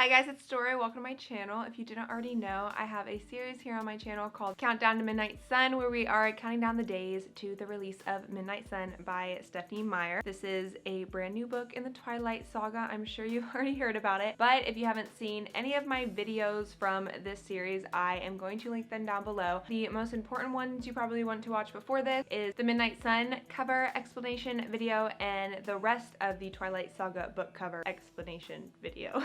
Hi guys, it's Story. Welcome to my channel. If you didn't already know, I have a series here on my channel called Countdown to Midnight Sun, where we are counting down the days to the release of Midnight Sun by Stephanie Meyer. This is a brand new book in the Twilight Saga. I'm sure you've already heard about it, but if you haven't seen any of my videos from this series, I am going to link them down below. The most important ones you probably want to watch before this is the Midnight Sun cover explanation video and the rest of the Twilight Saga book cover explanation video.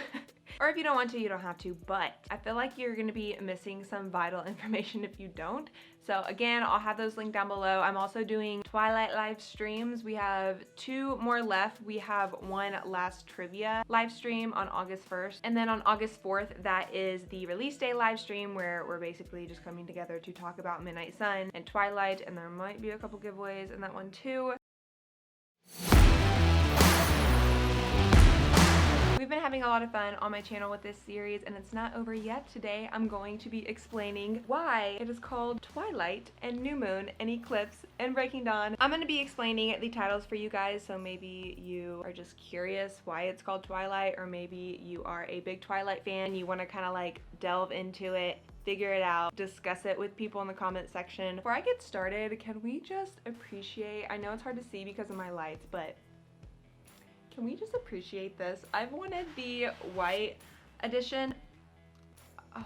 Or if you don't want to, you don't have to, but I feel like you're going to be missing some vital information if you don't. So again, I'll have those linked down below. I'm also doing Twilight live streams. We have 2 more left. We have one last trivia live stream on August 1st. And then on August 4th, that is the release day live stream where we're basically just coming together to talk about Midnight Sun and Twilight. And there might be a couple giveaways in that one too. We've been having a lot of fun on my channel with this series, and it's not over yet. Today I'm going to be explaining why it is called Twilight and New Moon and Eclipse and Breaking Dawn. I'm going to be explaining the titles for you guys, so maybe you are just curious why it's called Twilight, or maybe you are a big Twilight fan, you want to kind of like delve into it, figure it out, discuss it with people in the comment section. Before I get started, can we just appreciate, I know it's hard to see because of my lights, but can we just appreciate this? I've wanted the white edition. Oh,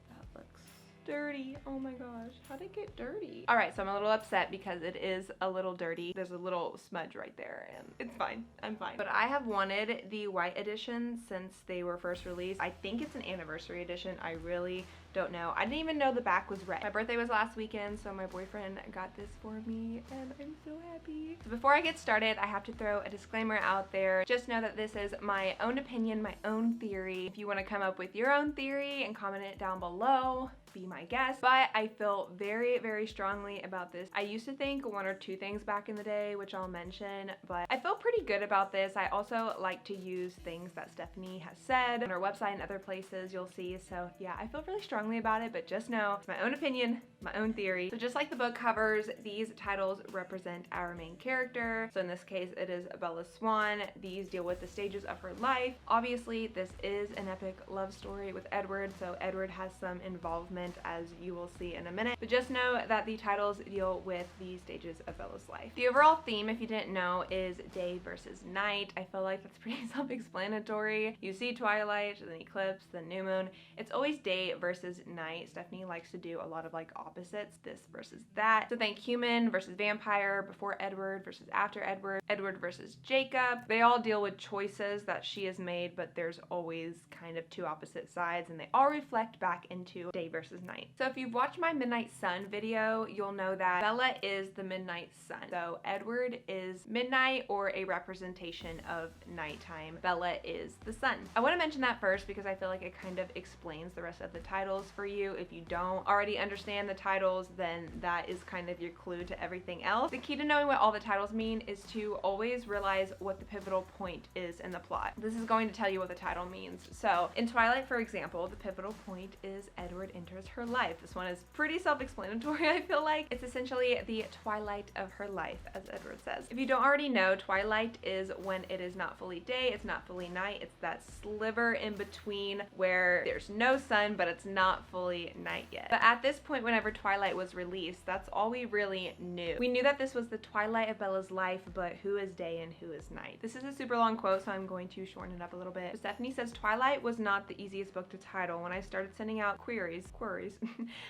that looks dirty. Oh my gosh, how'd it get dirty? All right, so I'm a little upset because it is a little dirty. There's a little smudge right there and it's fine, I'm fine. But I have wanted the white edition since they were first released. I think it's an anniversary edition. I really don't know. I didn't even know the back was red. My birthday was last weekend, so my boyfriend got this for me and I'm so happy. So before I get started, I have to throw a disclaimer out there. Just know that this is my own opinion, my own theory. If you want to come up with your own theory and comment it down below, be my guest. But I feel very, very strongly about this. I used to think 1 or 2 things back in the day, which I'll mention, but I feel pretty good about this. I also like to use things that Stephanie has said on her website and other places you'll see. So yeah, I feel really strongly about it, but just know it's my own opinion, my own theory. So just like the book covers, these titles represent our main character. So in this case, it is Bella Swan. These deal with the stages of her life. Obviously, this is an epic love story with Edward, so Edward has some involvement, as you will see in a minute. But just know that the titles deal with the stages of Bella's life. The overall theme, if you didn't know, is day versus night. I feel like that's pretty self-explanatory. You see Twilight, then Eclipse, then New Moon. It's always day versus night. Stephanie likes to do a lot of like opposites, this versus that. So think human versus vampire, before Edward versus after Edward, Edward versus Jacob. They all deal with choices that she has made, but there's always kind of 2 opposite sides, and they all reflect back into day versus night. So if you've watched my Midnight Sun video, you'll know that Bella is the midnight sun. So Edward is midnight, or a representation of nighttime. Bella is the sun. I want to mention that first because I feel like it kind of explains the rest of the titles for you. If you don't already understand the titles, then that is kind of your clue to everything else. The key to knowing what all the titles mean is to always realize what the pivotal point is in the plot. This is going to tell you what the title means. So in Twilight, for example, the pivotal point is Edward enters her life. This one is pretty self-explanatory, I feel like. It's essentially the twilight of her life, as Edward says. If you don't already know, twilight is when it is not fully day, it's not fully night. It's that sliver in between where there's no sun, but it's not fully night yet. But at this point, whenever Twilight was released, that's all we really knew. We knew that this was the twilight of Bella's life, but who is day and who is night? This is a super long quote, so I'm going to shorten it up a little bit. But Stephanie says, Twilight was not the easiest book to title. When I started sending out queries,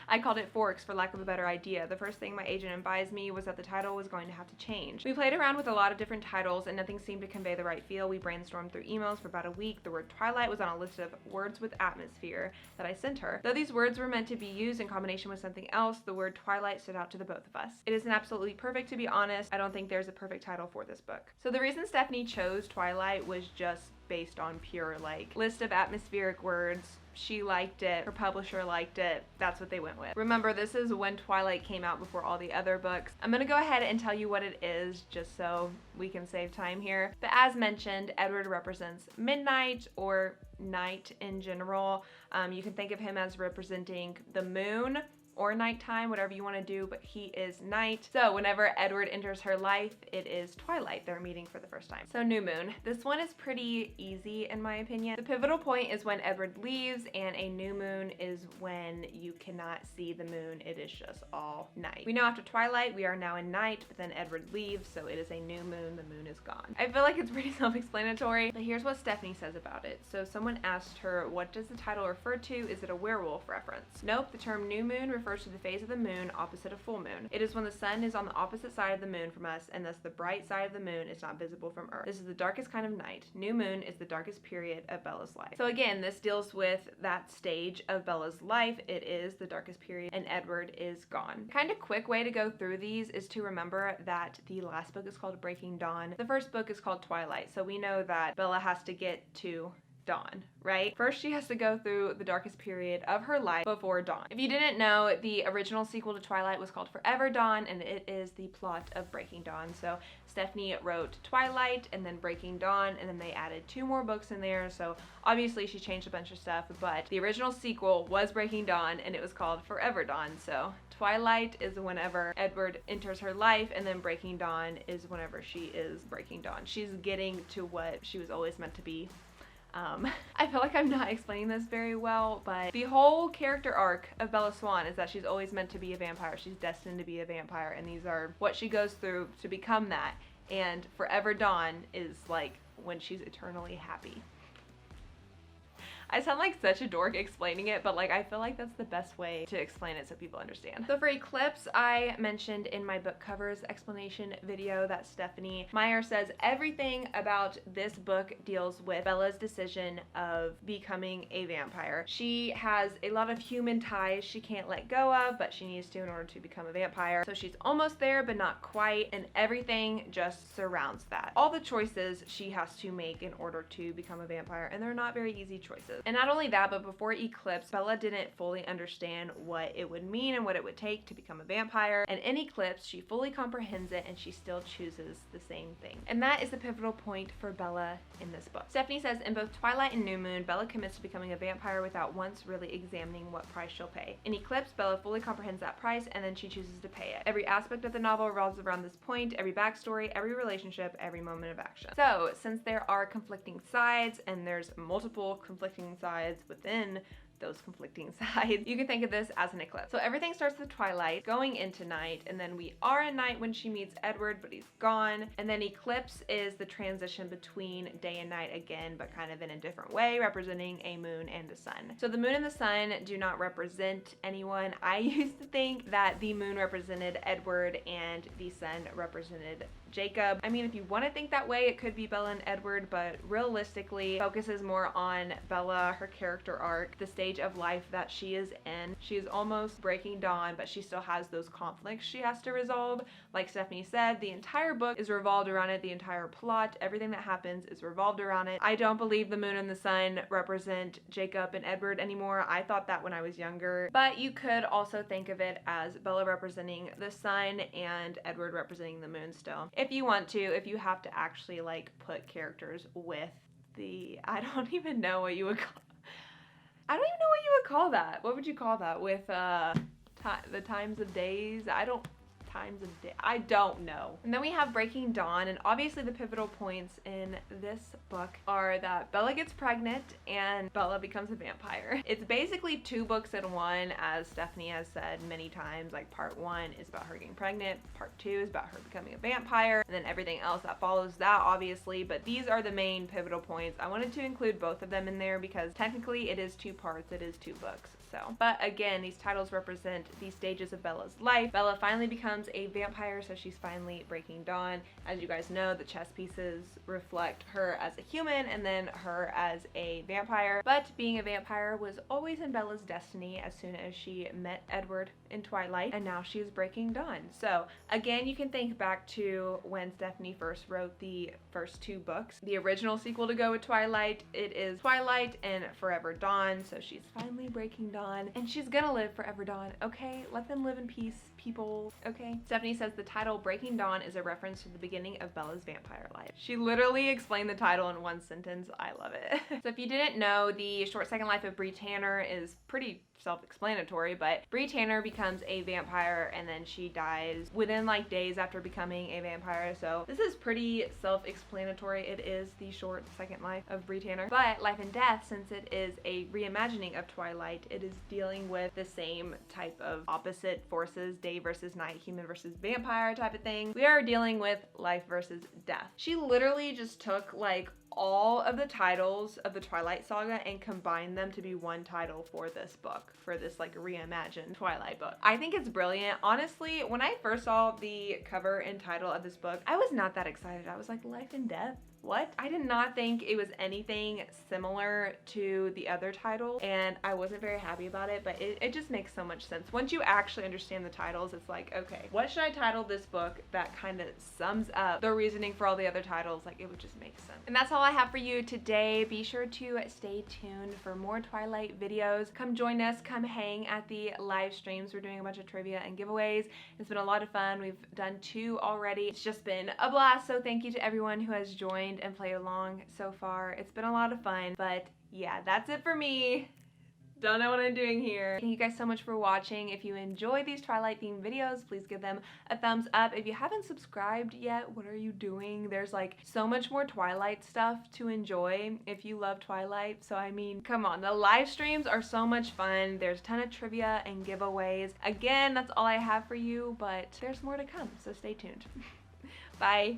I called it forks for lack of a better idea. The first thing my agent advised me was that the title was going to have to change. We played around with a lot of different titles and nothing seemed to convey the right feel. We brainstormed through emails for about a week. The word Twilight was on a list of words with atmosphere that I sent her. Though these words were meant to be used in combination with something else, the word Twilight stood out to the both of us. It isn't absolutely perfect, to be honest. I don't think there's a perfect title for this book. So the reason Stephanie chose Twilight was just based on pure like list of atmospheric words. She liked it, her publisher liked it, that's what they went with. Remember, this is when Twilight came out before all the other books. I'm gonna go ahead and tell you what it is just so we can save time here. But as mentioned, Edward represents midnight or night in general. You can think of him as representing the moon or nighttime, whatever you want to do, but he is night. So whenever Edward enters her life, it is twilight. They're meeting for the first time. So new moon. This one is pretty easy in my opinion. The pivotal point is when Edward leaves, and a new moon is when you cannot see the moon. It is just all night. We know after twilight, we are now in night, but then Edward leaves, so it is a new moon. The moon is gone. I feel like it's pretty self-explanatory, but here's what Stephanie says about it. So someone asked her, what does the title refer to? Is it a werewolf reference? Nope, the term new moon refers to the phase of the moon opposite of full moon. It is when the sun is on the opposite side of the moon from us, and thus the bright side of the moon is not visible from Earth. This is the darkest kind of night. New moon is the darkest period of Bella's life. So again, this deals with that stage of Bella's life. It is the darkest period, and Edward is gone. Kind of quick way to go through these is to remember that the last book is called Breaking Dawn. The first book is called Twilight, so we know that Bella has to get to dawn, right? First, she has to go through the darkest period of her life before dawn. If you didn't know, the original sequel to Twilight was called Forever Dawn, and it is the plot of Breaking Dawn. So Stephanie wrote Twilight and then Breaking Dawn, and then they added 2 more books in there. So obviously she changed a bunch of stuff, but the original sequel was Breaking Dawn, and it was called Forever Dawn. So Twilight is whenever Edward enters her life, and then Breaking Dawn is whenever she is breaking dawn. She's getting to what she was always meant to be. I feel like I'm not explaining this very well, but the whole character arc of Bella Swan is that she's always meant to be a vampire. She's destined to be a vampire, and these are what she goes through to become that. And Forever Dawn is like when she's eternally happy. I sound like such a dork explaining it, but like I feel like that's the best way to explain it so people understand. So for Eclipse, I mentioned in my book covers explanation video that Stephanie Meyer says everything about this book deals with Bella's decision of becoming a vampire. She has a lot of human ties she can't let go of, but she needs to in order to become a vampire. So she's almost there, but not quite, and everything just surrounds that. All the choices she has to make in order to become a vampire, and they're not very easy choices. And not only that, but before Eclipse, Bella didn't fully understand what it would mean and what it would take to become a vampire. And in Eclipse, she fully comprehends it, and she still chooses the same thing. And that is the pivotal point for Bella in this book. Stephanie says, in both Twilight and New Moon, Bella commits to becoming a vampire without once really examining what price she'll pay. In Eclipse, Bella fully comprehends that price, and then she chooses to pay it. Every aspect of the novel revolves around this point, every backstory, every relationship, every moment of action. So, since there are conflicting sides, and there's multiple conflicting sides within those conflicting sides, you can think of this as an eclipse. So everything starts with Twilight, going into night, and then we are in night when she meets Edward, but he's gone. And then Eclipse is the transition between day and night again, but kind of in a different way, representing a moon and a sun. So the moon and the sun do not represent anyone. I used to think that the moon represented Edward and the sun represented Jacob. I mean, if you want to think that way, it could be Bella and Edward, but realistically focuses more on Bella, her character arc, the stage of life that she is in. She is almost breaking dawn, but she still has those conflicts she has to resolve. Like Stephanie said, the entire book is revolved around it. The entire plot, everything that happens is revolved around it. I don't believe the moon and the sun represent Jacob and Edward anymore. I thought that when I was younger, but you could also think of it as Bella representing the sun and Edward representing the moon still. If you want to, if you have to actually like put characters with the, I don't even know what you would call, I don't even know what you would call that. What would you call that? With the times of days? I don't know. And then we have Breaking Dawn, and obviously the pivotal points in this book are that Bella gets pregnant and Bella becomes a vampire. It's basically 2 books in one, as Stephanie has said many times. Like part 1 is about her getting pregnant, part 2 is about her becoming a vampire, and then everything else that follows that, obviously. But these are the main pivotal points. I wanted to include both of them in there because technically it is 2 parts, it is 2 books. So, but again, these titles represent these stages of Bella's life. Bella finally becomes a vampire, so she's finally breaking dawn. As you guys know, the chess pieces reflect her as a human and then her as a vampire. But being a vampire was always in Bella's destiny as soon as she met Edward in Twilight, and now she is breaking dawn. So again, you can think back to when Stephanie first wrote the first 2 books. The original sequel to go with Twilight, it is Twilight and Forever Dawn, so she's finally breaking dawn, and she's gonna live forever dawn, okay? Let them live in peace. people, okay? Stephanie says the title Breaking Dawn is a reference to the beginning of Bella's vampire life. She literally explained the title in one sentence. I love it. So if you didn't know, the short second life of Bree Tanner is pretty self-explanatory, but Bree Tanner becomes a vampire and then she dies within like days after becoming a vampire. So this is pretty self-explanatory. It is the short second life of Bree Tanner. But Life and Death, since it is a reimagining of Twilight, it is dealing with the same type of opposite forces, day versus night, human versus vampire type of thing. We are dealing with life versus death. She literally just took like all of the titles of the Twilight Saga and combined them to be one title for this book, for this like reimagined Twilight book. I think it's brilliant. Honestly, when I first saw the cover and title of this book, I was not that excited. I was like, Life and Death? What? I did not think it was anything similar to the other title, and I wasn't very happy about it, but it just makes so much sense. Once you actually understand the titles, it's like, okay, what should I title this book that kind of sums up the reasoning for all the other titles? Like, it would just make sense. And that's all I have for you today. Be sure to stay tuned for more Twilight videos. Come join us, come hang at the live streams. We're doing a bunch of trivia and giveaways. It's been a lot of fun. We've done 2 already. It's just been a blast, so thank you to everyone who has joined and played along so far. It's been a lot of fun, but yeah, that's it for me. Don't know what I'm doing here. Thank you guys so much for watching. If you enjoy these Twilight themed videos, please give them a thumbs up. If you haven't subscribed yet, what are you doing? There's like so much more Twilight stuff to enjoy if you love Twilight. So I mean, come on, the live streams are so much fun. There's a ton of trivia and giveaways. Again, that's all I have for you, but there's more to come, so stay tuned. Bye.